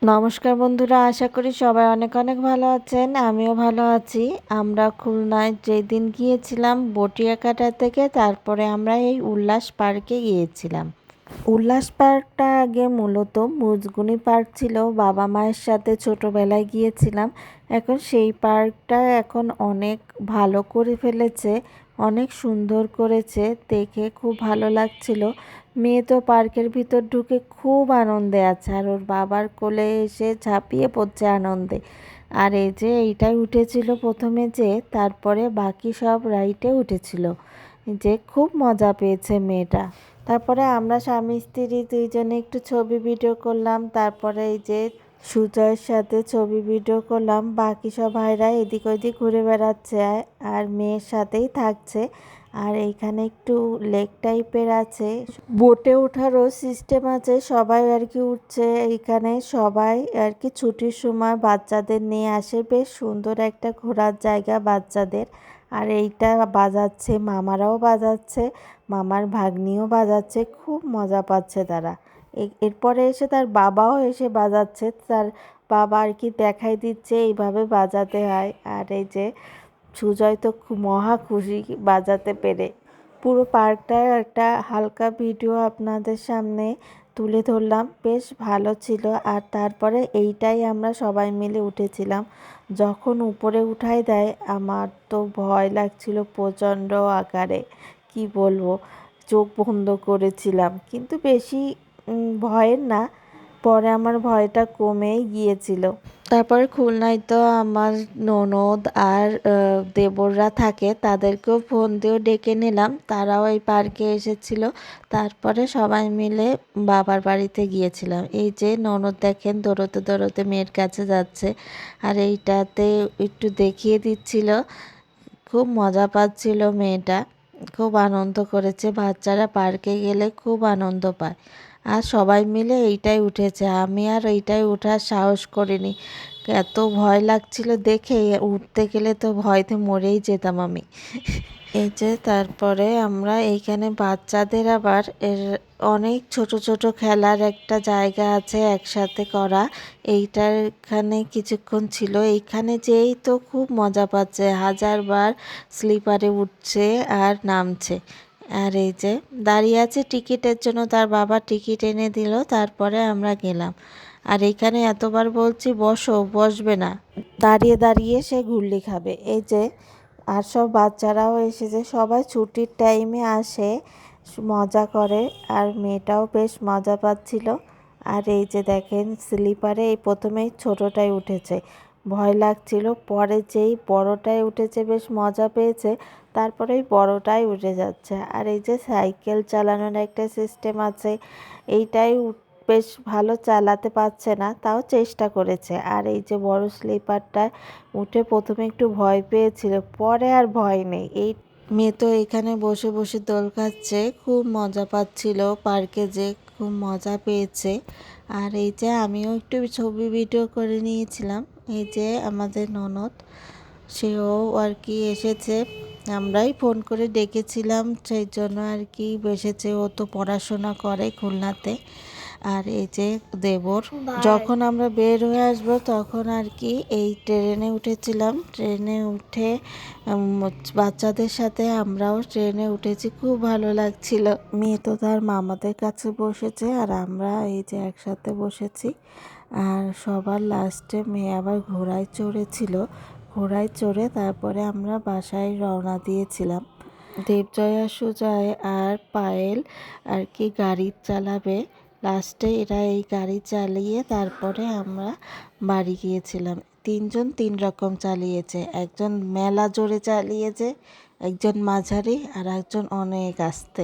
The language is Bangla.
নমস্কার বন্ধুরা, আশা করি সবাই অনেক অনেক ভালো আছেন। আমিও ভালো আছি। আমরা খুলনায় যেদিন গিয়েছিলাম বটিয়াকাটা থেকে, তারপরে আমরা এই উল্লাস পার্কে গিয়েছিলাম। উল্লাস পার্কটা আগে মূলত মুজগুনি পার্ক ছিল, বাবা মায়ের সাথে ছোটোবেলায় গিয়েছিলাম। এখন সেই পার্কটা অনেক ভালো করে ফেলেছে, অনেক সুন্দর করেছে, দেখে খুব ভালো লাগছিল। মেয়ে তো পার্কের ভিতর ঢুকে খুব আনন্দে আছে, আর ওর বাবার কোলে এসে ঝাঁপিয়ে পড়ছে আনন্দে। আর এই যে এইটাই উঠেছিল প্রথমে, যে তারপরে বাকি সব রাইডে উঠেছিল, যে খুব মজা পেয়েছে মেয়েটা। তারপরে আমরা স্বামী স্ত্রী দুইজনে একটু ছবি ভিডিও করলাম। তারপরে এই যে সুজয়ের সাথে ছবি ভিডিও করলাম। বাকি সব ভাইরা এদিক ওদিক ঘুরে বেড়াচ্ছে আর মেয়ের সাথেই থাকছে। আর এইখানে একটু লেক টাইপের আছে, বোটে ওঠারও সিস্টেম আছে, সবাই আর কি উঠছে এইখানে। সবাই আর কি ছুটির সময় বাচ্চাদের নিয়ে আসে, বেশ সুন্দর একটা ঘোরার জায়গা বাচ্চাদের। আর এইটা বাজাচ্ছে, মামারাও বাজাচ্ছে, মামার ভাগ্নিও বাজাচ্ছে, খুব মজা পাচ্ছে তারা। এরপরে এসে তার বাবাও এসে বাজাচ্ছে, তার বাবা আর কি দেখাই দিচ্ছে এইভাবে বাজাতে হয়। আর এই যে সুজয় তো খুব মহা খুশি বাজাতে পেরে। পুরো পার্কটার একটা হালকা ভিডিও আপনাদের সামনে তুলে ধরলাম, বেশ ভালো ছিল। আর তারপরে এইটাই আমরা সবাই মিলে উঠেছিলাম। যখন উপরে উঠাই দেয় আমার তো ভয় লাগছিল প্রচণ্ড আকারে, কি বলবো, চোখ বন্ধ করেছিলাম, কিন্তু বেশি ভয়ের না, পরে আমার ভয়টা কমেই গিয়েছিল। তারপরে খুলনায় তো আমার ননদ আর দেবররা থাকে, তাদেরকেও ফোন দিয়েও ডেকে নিলাম, তারাও এই পার্কে এসেছিল। তারপরে সবাই মিলে বাবার বাড়িতে গিয়েছিলাম। এই যে ননদ দেখেন দৌড়তে দৌড়তে মেয়ের কাছে যাচ্ছে, আর এইটাতে একটু দেখিয়ে দিচ্ছিল, খুব মজা পাচ্ছিল মেয়েটা, খুব আনন্দ করেছে। বাচ্চারা পার্কে গেলে খুব আনন্দ পায়। আর সবাই মিলে এইটাই উঠেছে, আমি আর এইটাই ওঠার সাহস করিনি, এত ভয় লাগছিল দেখে, উঠতে গেলে তো ভয়তে মরেই যেতাম আমি। এই যে তারপরে আমরা এইখানে বাচ্চাদের আবার অনেক ছোট ছোট খেলার একটা জায়গা আছে একসাথে করা, এইটার এখানে কিছুক্ষণ ছিল। এইখানে যেই তো খুব মজা পাচ্ছে, হাজারবার স্লিপারে উঠছে আর নামছে। আর এই যে দাঁড়িয়ে আছে টিকিটের জন্য, তার বাবা টিকিট এনে দিল, তারপরে আমরা গেলাম। আর এইখানে এতবার বলছি বসো, বসবে না, দাঁড়িয়ে দাঁড়িয়ে সে ঘুরলি খাবে। এই যে আর সব বাচ্চারাও এসেছে, সবাই ছুটির টাইমে আসে, মজা করে, আর মেয়েটাও বেশ মজা পাচ্ছিল। আর এই যে দেখেন স্লিপারে এই প্রথমেই ছোটোটাই উঠেছে, ভয় লাগছিল, পরে যেই বড়টাই উঠেছে বেশ মজা পেয়েছে, তারপরে এই বড়টাই উঠে যাচ্ছে। আর এই যে সাইকেল চালানোর একটা সিস্টেম আছে, এইটাই বেশ ভালো চালাতে পারছে না, তাও চেষ্টা করেছে। আর এই যে বড় স্লিপারটা উঠে প্রথমে একটু ভয় পেয়েছিল, পরে আর ভয় নেই। এই মেয়ে তো এখানে বসে বসে দোল খাচ্ছে, খুব মজা পাচ্ছিল, পার্কে যে খুব মজা পেয়েছে। আর এই যে আমিও একটু ছবি ভিডিও করে নিয়েছিলাম। এই যে আমাদের ননদ, সেও আর কি এসেছে, আমরাই ফোন করে ডেকেছিলাম, সেই জন্য আর কি এসেছে। ও তো পড়াশোনা করে খুলনাতে। আর এই যে দেবর, যখন আমরা বের হয়ে আসবো তখন আর কি এই ট্রেনে উঠেছিলাম, ট্রেনে উঠে বাচ্চাদের সাথে আমরাও ট্রেনে উঠেছি, খুব ভালো লাগছিল। মেয়ে তো তার মামাদের কাছে বসেছে, আর আমরা এই যে একসাথে বসেছি। আর সবার লাস্টে মেয়ে আবার ঘোড়ায় চড়েছিল, ঘোড়ায় চড়ে তারপরে আমরা বাসায় রওনা দিয়েছিলাম। দেবজয়া, সুজয় আর পায়েল আর কি গাড়ি চালাবে, লাস্টে এরা এই গাড়ি চালিয়ে তারপরে আমরা বাড়ি গিয়েছিলাম। তিনজন তিন রকম চালিয়েছে, একজন মেলা জোরে চালিয়েছে, একজন মাঝারি, আর একজন অনেক আস্তে।